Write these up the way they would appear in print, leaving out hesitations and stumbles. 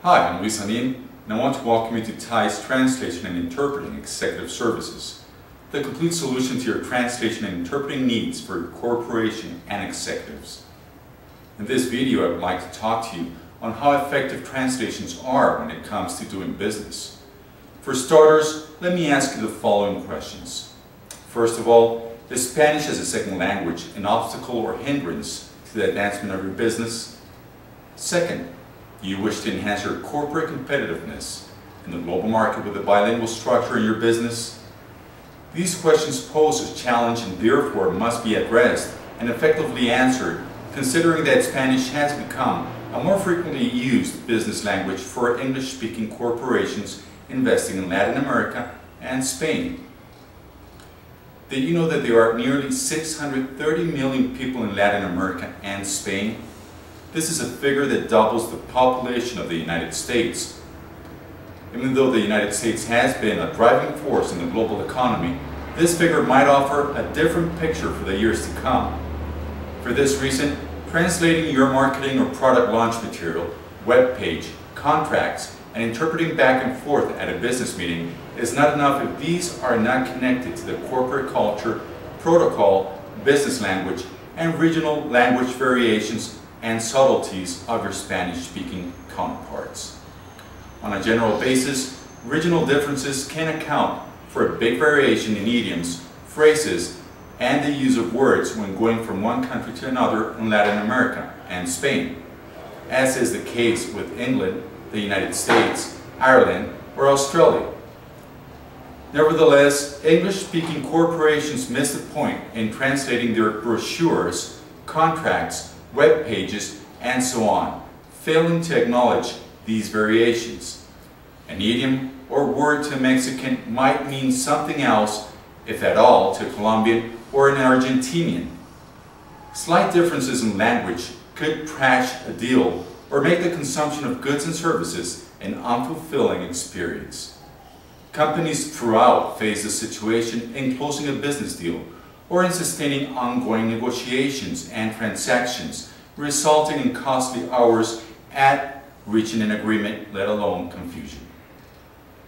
Hi, I'm Luis Anin, and I want to welcome you to TIE's Translation and Interpreting Executive Services, the complete solution to your translation and interpreting needs for your corporation and executives. In this video, I would like to talk to you on how effective translations are when it comes to doing business. For starters, let me ask you the following questions. First of all, is Spanish as a second language an obstacle or hindrance to the advancement of your business? Second, do you wish to enhance your corporate competitiveness in the global market with a bilingual structure in your business? These questions pose a challenge and therefore must be addressed and effectively answered, considering that Spanish has become a more frequently used business language for English-speaking corporations investing in Latin America and Spain. Did you know that there are nearly 630 million people in Latin America and Spain? This is a figure that doubles the population of the United States. Even though the United States has been a driving force in the global economy, this figure might offer a different picture for the years to come. For this reason, translating your marketing or product launch material, web page, contracts, and interpreting back and forth at a business meeting is not enough if these are not connected to the corporate culture, protocol, business language, and regional language variations and subtleties of your Spanish-speaking counterparts. On a general basis, regional differences can account for a big variation in idioms, phrases, and the use of words when going from one country to another in Latin America and Spain, as is the case with England, the United States, Ireland, or Australia. Nevertheless, English-speaking corporations miss the point in translating their brochures, contracts, web pages, and so on, failing to acknowledge these variations. An idiom or word to a Mexican might mean something else, if at all, to a Colombian or an Argentinian. Slight differences in language could trash a deal or make the consumption of goods and services an unfulfilling experience. Companies throughout face this situation in closing a business deal or in sustaining ongoing negotiations and transactions, resulting in costly hours at reaching an agreement, let alone confusion.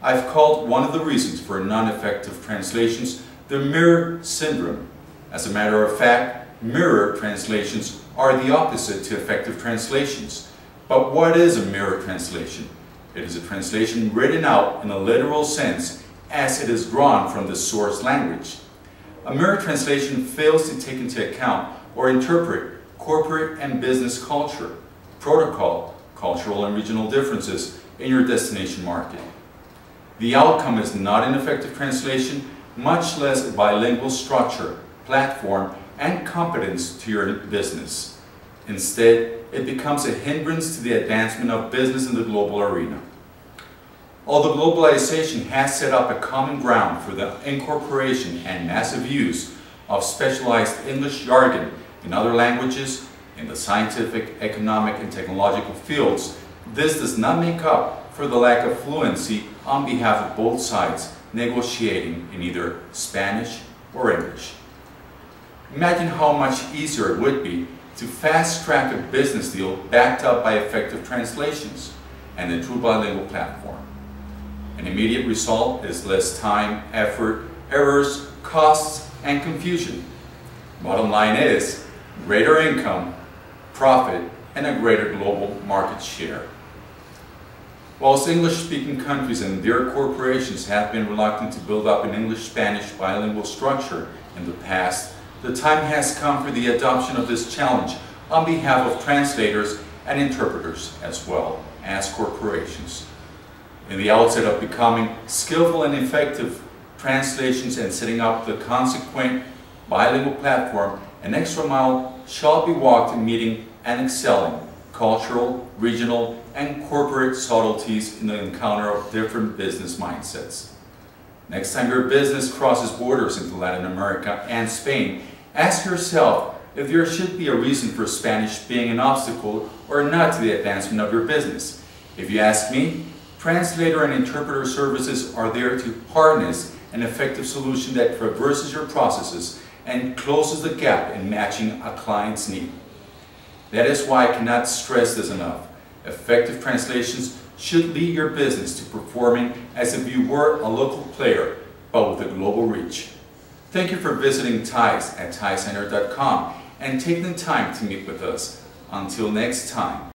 I've called one of the reasons for non-effective translations the mirror syndrome. As a matter of fact, mirror translations are the opposite to effective translations. But what is a mirror translation? It is a translation written out in a literal sense as it is drawn from the source language. A mirror translation fails to take into account or interpret corporate and business culture, protocol, cultural and regional differences in your destination market. The outcome is not an effective translation, much less a bilingual structure, platform, and competence to your business. Instead, it becomes a hindrance to the advancement of business in the global arena. Although globalization has set up a common ground for the incorporation and massive use of specialized English jargon in other languages, in the scientific, economic, and technological fields, this does not make up for the lack of fluency on behalf of both sides negotiating in either Spanish or English. Imagine how much easier it would be to fast-track a business deal backed up by effective translations and a true bilingual platform. An immediate result is less time, effort, errors, costs, and confusion. Bottom line is greater income, profit, and a greater global market share. Whilst English-speaking countries and their corporations have been reluctant to build up an English-Spanish bilingual structure in the past, the time has come for the adoption of this challenge on behalf of translators and interpreters as well as corporations. In the outset of becoming skillful and effective translations and setting up the consequent bilingual platform, an extra mile shall be walked in meeting and excelling cultural, regional, and corporate subtleties in the encounter of different business mindsets. Next time your business crosses borders into Latin America and Spain, ask yourself if there should be a reason for Spanish being an obstacle or not to the advancement of your business. If you ask me, translator and interpreter services are there to harness an effective solution that traverses your processes and closes the gap in matching a client's need. That is why I cannot stress this enough. Effective translations should lead your business to performing as if you were a local player, but with a global reach. Thank you for visiting TIES at tiecenter.com and taking the time to meet with us. Until next time.